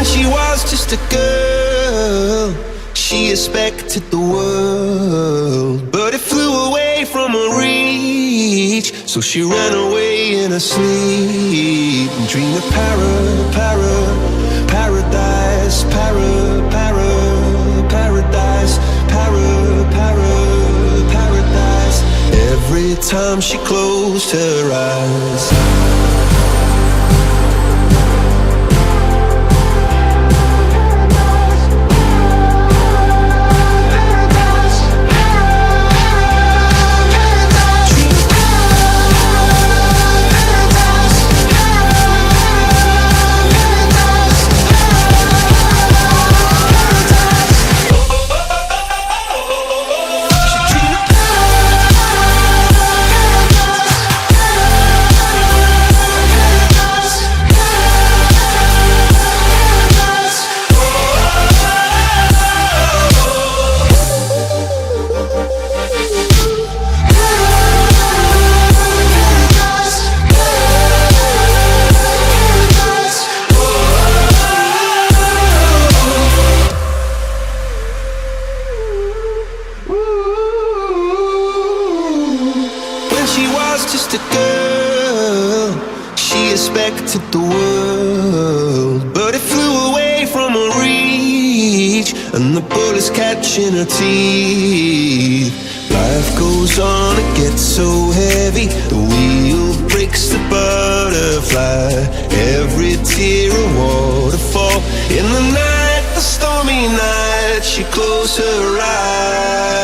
she was just a girl, she expected the world, but it flew away from her reach. So she ran away in her sleep and dreamed of paradise, paradise, paradise. Every time she closed her eyes. The world, but it flew away from her reach, and the bullets catching her teeth. Life goes on, it gets so heavy, the wheel breaks the butterfly. Every tear a waterfall. In the night, the stormy night, she closed her eyes.